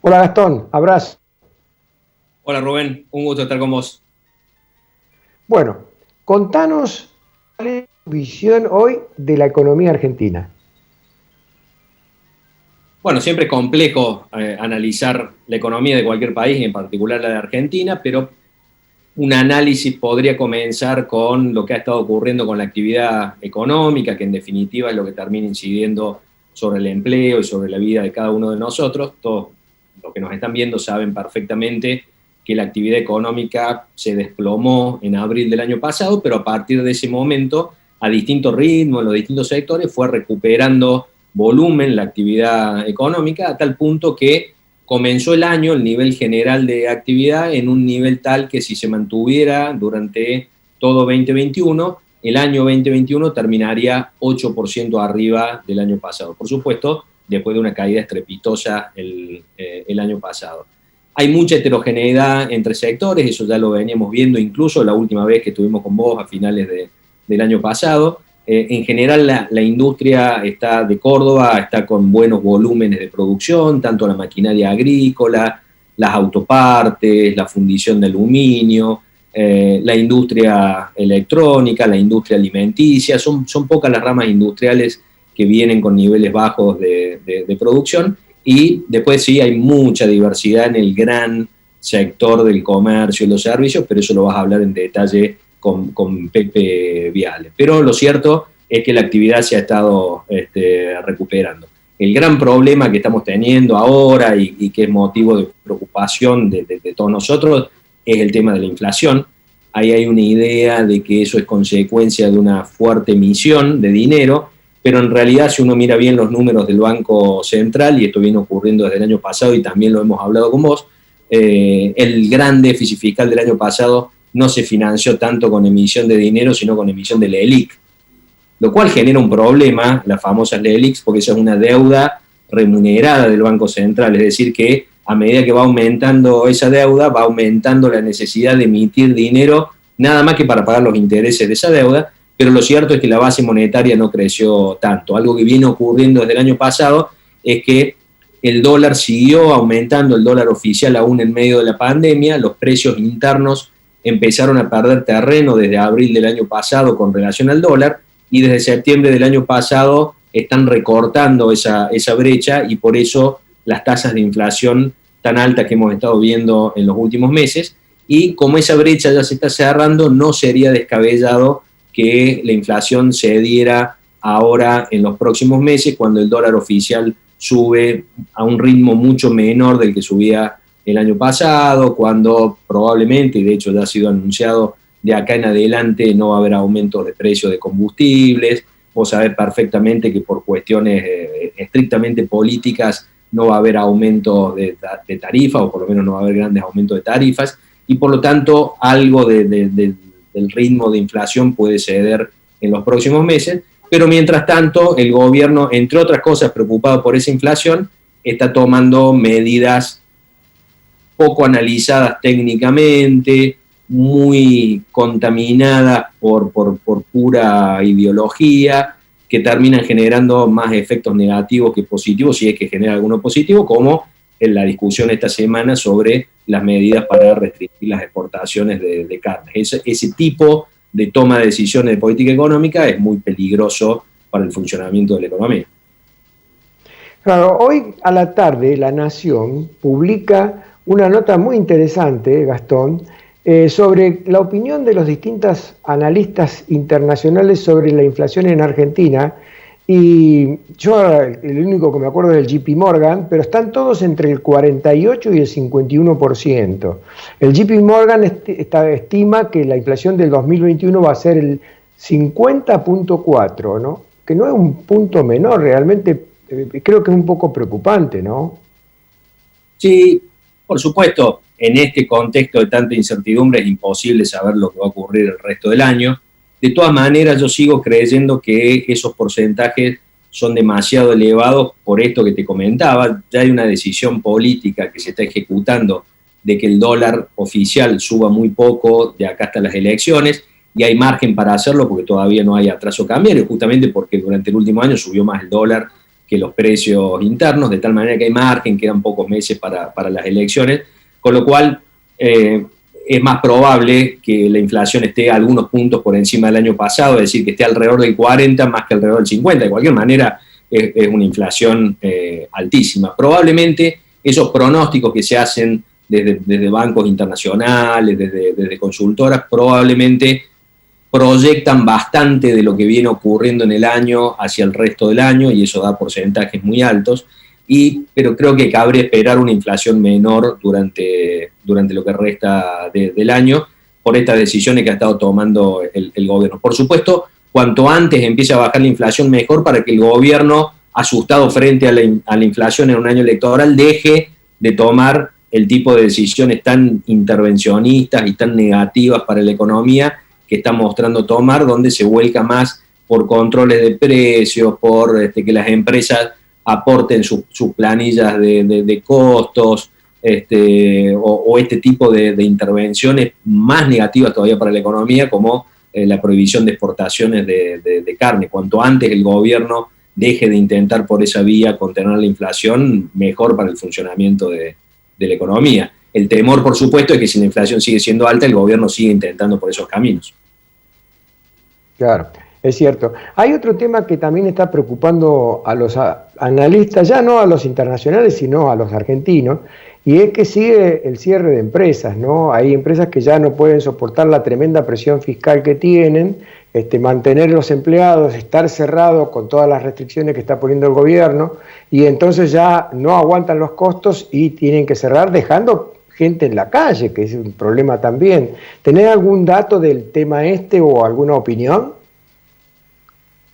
Hola Gastón, abrazo. Hola Rubén, un gusto estar con vos. Bueno, contanos cuál es tu visión hoy de la economía argentina. Bueno, siempre es complejo analizar la economía de cualquier país, y en particular la de Argentina, pero un análisis podría comenzar con lo que ha estado ocurriendo con la actividad económica, que en definitiva es lo que termina incidiendo sobre el empleo y sobre la vida de cada uno de nosotros. Todos los que nos están viendo saben perfectamente que la actividad económica se desplomó en abril del año pasado, pero a partir de ese momento, a distintos ritmos, en los distintos sectores, fue recuperando volumen la actividad económica, a tal punto que comenzó el año, el nivel general de actividad, en un nivel tal que si se mantuviera durante todo 2021, el año 2021 terminaría 8% arriba del año pasado. Por supuesto, después de una caída estrepitosa el año pasado. Hay mucha heterogeneidad entre sectores, eso ya lo veníamos viendo incluso la última vez que estuvimos con vos a finales del año pasado. En general la industria está de Córdoba está con buenos volúmenes de producción, tanto la maquinaria agrícola, las autopartes, la fundición de aluminio, la industria electrónica, la industria alimenticia, son pocas las ramas industriales que vienen con niveles bajos de producción, y después sí hay mucha diversidad en el gran sector del comercio y los servicios, pero eso lo vas a hablar en detalle con Pepe Viale. Pero lo cierto es que la actividad se ha estado recuperando. El gran problema que estamos teniendo ahora y que es motivo de preocupación de todos nosotros es el tema de la inflación. Ahí hay una idea de que eso es consecuencia de una fuerte emisión de dinero, pero en realidad si uno mira bien los números del Banco Central, y esto viene ocurriendo desde el año pasado y también lo hemos hablado con vos, el gran déficit fiscal del año pasado no se financió tanto con emisión de dinero, sino con emisión de LELIQ, lo cual genera un problema, las famosas LELIQs, porque esa es una deuda remunerada del Banco Central, es decir, que a medida que va aumentando esa deuda, va aumentando la necesidad de emitir dinero, nada más que para pagar los intereses de esa deuda, pero lo cierto es que la base monetaria no creció tanto. Algo que viene ocurriendo desde el año pasado es que el dólar siguió aumentando, el dólar oficial aún en medio de la pandemia, los precios internos empezaron a perder terreno desde abril del año pasado con relación al dólar, y desde septiembre del año pasado están recortando esa brecha, y por eso las tasas de inflación tan altas que hemos estado viendo en los últimos meses. Y como esa brecha ya se está cerrando, no sería descabellado que la inflación se diera ahora en los próximos meses, cuando el dólar oficial sube a un ritmo mucho menor del que subía el año pasado, cuando probablemente, y de hecho ya ha sido anunciado, de acá en adelante no va a haber aumentos de precios de combustibles. Vos sabés perfectamente que por cuestiones estrictamente políticas no va a haber aumentos de tarifas, o por lo menos no va a haber grandes aumentos de tarifas, y por lo tanto algo del ritmo de inflación puede ceder en los próximos meses, pero mientras tanto el gobierno, entre otras cosas, preocupado por esa inflación, está tomando medidas poco analizadas técnicamente, muy contaminadas por pura ideología, que terminan generando más efectos negativos que positivos, si es que genera alguno positivo, como en la discusión esta semana sobre las medidas para restringir las exportaciones de carne. Ese tipo de toma de decisiones de política económica es muy peligroso para el funcionamiento de la economía. Claro, hoy a la tarde La Nación publica una nota muy interesante, Gastón, sobre la opinión de los distintos analistas internacionales sobre la inflación en Argentina. Y yo el único que me acuerdo es el JP Morgan, pero están todos entre el 48 y el 51%. El JP Morgan estima que la inflación del 2021 va a ser el 50.4, ¿no? Que no es un punto menor, realmente creo que es un poco preocupante, ¿no? Sí, por supuesto, en este contexto de tanta incertidumbre es imposible saber lo que va a ocurrir el resto del año. De todas maneras, yo sigo creyendo que esos porcentajes son demasiado elevados por esto que te comentaba. Ya hay una decisión política que se está ejecutando de que el dólar oficial suba muy poco de acá hasta las elecciones, y hay margen para hacerlo porque todavía no hay atraso cambiario, justamente porque durante el último año subió más el dólar que los precios internos, de tal manera que hay margen, quedan pocos meses para las elecciones, con lo cual es más probable que la inflación esté algunos puntos por encima del año pasado, es decir, que esté alrededor del 40 más que alrededor del 50. De cualquier manera, es una inflación altísima. Probablemente esos pronósticos que se hacen desde bancos internacionales, desde consultoras, probablemente proyectan bastante de lo que viene ocurriendo en el año hacia el resto del año, y eso da porcentajes muy altos, pero creo que cabe esperar una inflación menor durante lo que resta del año por estas decisiones que ha estado tomando el gobierno. Por supuesto, cuanto antes empiece a bajar la inflación, mejor, para que el gobierno, asustado frente a la inflación en un año electoral, deje de tomar el tipo de decisiones tan intervencionistas y tan negativas para la economía que está mostrando tomar, donde se vuelca más por controles de precios, por que las empresas aporten sus planillas de costos, o este tipo de intervenciones más negativas todavía para la economía, como la prohibición de exportaciones de carne. Cuanto antes el gobierno deje de intentar por esa vía contener la inflación, mejor para el funcionamiento de la economía. El temor, por supuesto, es que si la inflación sigue siendo alta, el gobierno sigue intentando por esos caminos. Claro, es cierto. Hay otro tema que también está preocupando a los analistas, ya no a los internacionales, sino a los argentinos, y es que sigue el cierre de empresas, ¿no? Hay empresas que ya no pueden soportar la tremenda presión fiscal que tienen, mantener los empleados, estar cerrado con todas las restricciones que está poniendo el gobierno, y entonces ya no aguantan los costos y tienen que cerrar, dejando gente en la calle, que es un problema también. ¿Tenés algún dato del tema o alguna opinión?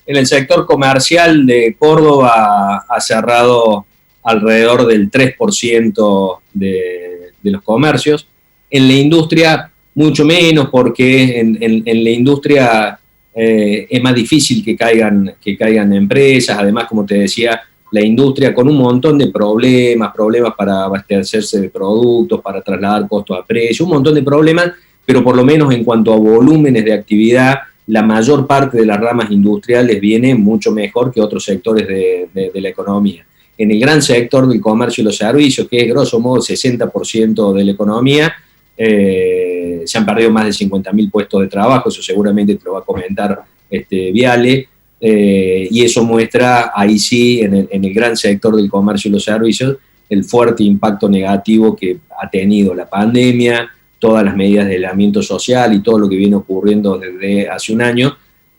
En el sector comercial de Córdoba ha cerrado alrededor del 3% de los comercios. En la industria, mucho menos, porque en la industria es más difícil que caigan empresas. Además, como te decía, la industria con un montón de problemas para abastecerse de productos, para trasladar costos a precio, un montón de problemas, pero por lo menos en cuanto a volúmenes de actividad, la mayor parte de las ramas industriales viene mucho mejor que otros sectores de la economía. En el gran sector del comercio y los servicios, que es grosso modo el 60% de la economía, se han perdido más de 50.000 puestos de trabajo, eso seguramente te lo va a comentar Viale, y eso muestra, ahí sí, en el gran sector del comercio y los servicios, el fuerte impacto negativo que ha tenido la pandemia, todas las medidas de aislamiento social y todo lo que viene ocurriendo desde hace un año,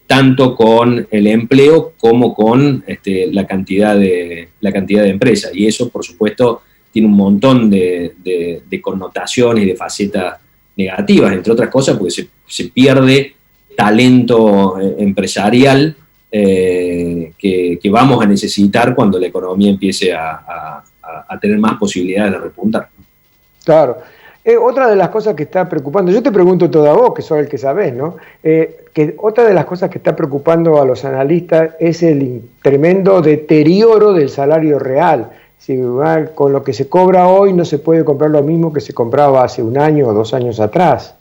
tanto con el empleo como con la cantidad de empresas. Y eso, por supuesto, tiene un montón de connotaciones y de facetas negativas, entre otras cosas, porque se pierde talento empresarial que vamos a necesitar cuando la economía empiece a tener más posibilidades de repuntar. Claro. Otra de las cosas que está preocupando, yo te pregunto todo a vos, que sos el que sabés, ¿no? Que otra de las cosas que está preocupando a los analistas es el tremendo deterioro del salario real. Si con lo que se cobra hoy no se puede comprar lo mismo que se compraba hace un año o 2 años atrás.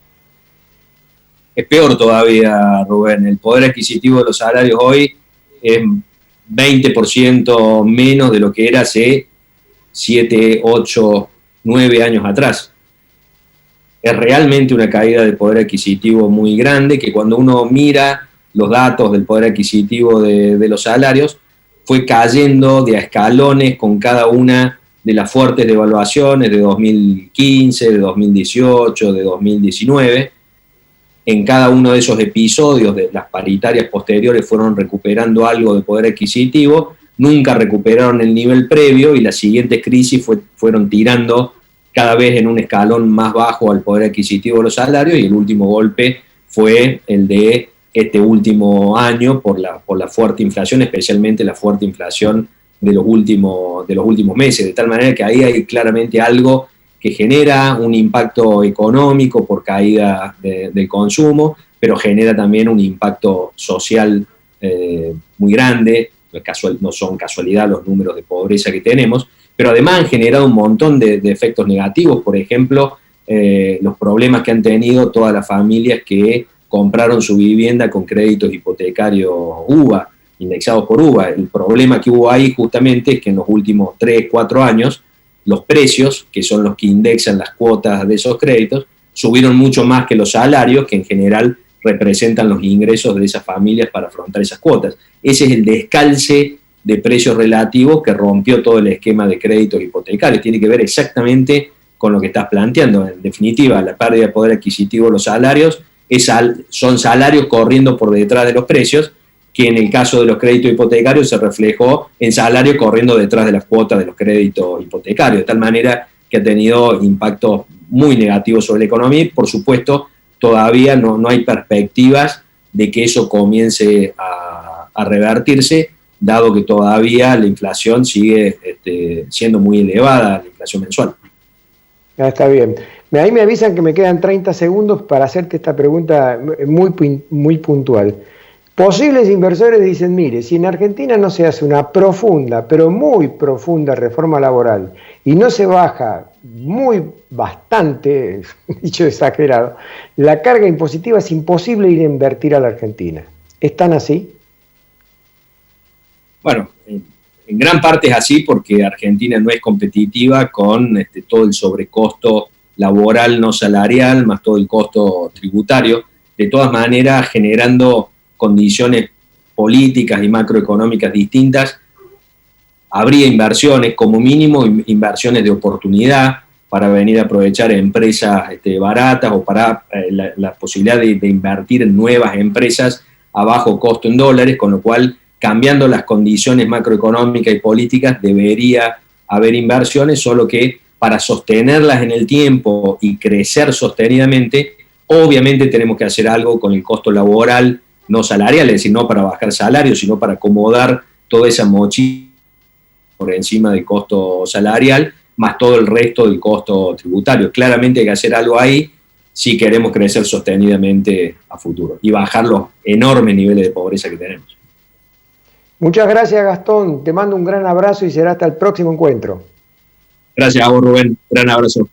Es peor todavía, Rubén. El poder adquisitivo de los salarios hoy es 20% menos de lo que era hace 7, 8, 9 años atrás. Es realmente una caída del poder adquisitivo muy grande, que cuando uno mira los datos del poder adquisitivo de los salarios, fue cayendo de a escalones con cada una de las fuertes devaluaciones de 2015, de 2018, de 2019. En cada uno de esos episodios, de las paritarias posteriores fueron recuperando algo de poder adquisitivo, nunca recuperaron el nivel previo, y las siguientes crisis fueron tirando cada vez en un escalón más bajo al poder adquisitivo de los salarios, y el último golpe fue el de este último año por la fuerte inflación, especialmente la fuerte inflación de los últimos meses, de tal manera que ahí hay claramente algo que genera un impacto económico por caída del consumo, pero genera también un impacto social muy grande. No son casualidad los números de pobreza que tenemos, pero además han generado un montón de efectos negativos. Por ejemplo, los problemas que han tenido todas las familias que compraron su vivienda con créditos hipotecarios UVA. indexados por UVA. El problema que hubo ahí justamente es que en los últimos 3, 4 años los precios, que son los que indexan las cuotas de esos créditos, subieron mucho más que los salarios, que en general representan los ingresos de esas familias para afrontar esas cuotas. Ese es el descalce de precios relativos que rompió todo el esquema de créditos hipotecarios. Tiene que ver exactamente con lo que estás planteando. En definitiva, la pérdida de poder adquisitivo de los salarios son salarios corriendo por detrás de los precios, que en el caso de los créditos hipotecarios se reflejó en salarios corriendo detrás de las cuotas de los créditos hipotecarios, de tal manera que ha tenido impactos muy negativos sobre la economía y, por supuesto, todavía no hay perspectivas de que eso comience a revertirse, dado que todavía la inflación sigue siendo muy elevada, la inflación mensual. Está bien. Ahí me avisan que me quedan 30 segundos para hacerte esta pregunta muy puntual. Posibles inversores dicen, mire, si en Argentina no se hace una profunda, pero muy profunda reforma laboral y no se baja bastante, dicho exagerado, la carga impositiva, es imposible ir a invertir a la Argentina. ¿Están así? Bueno, en gran parte es así porque Argentina no es competitiva con todo el sobrecosto laboral no salarial, más todo el costo tributario. De todas maneras, generando condiciones políticas y macroeconómicas distintas, habría inversiones, como mínimo inversiones de oportunidad para venir a aprovechar empresas baratas o para la posibilidad de invertir en nuevas empresas a bajo costo en dólares, con lo cual, cambiando las condiciones macroeconómicas y políticas, debería haber inversiones, solo que para sostenerlas en el tiempo y crecer sostenidamente, obviamente tenemos que hacer algo con el costo laboral no salarial, es decir, no para bajar salarios, sino para acomodar toda esa mochila por encima del costo salarial, más todo el resto del costo tributario. Claramente hay que hacer algo ahí si queremos crecer sostenidamente a futuro y bajar los enormes niveles de pobreza que tenemos. Muchas gracias, Gastón. Te mando un gran abrazo y será hasta el próximo encuentro. Gracias a vos, Rubén. Gran abrazo.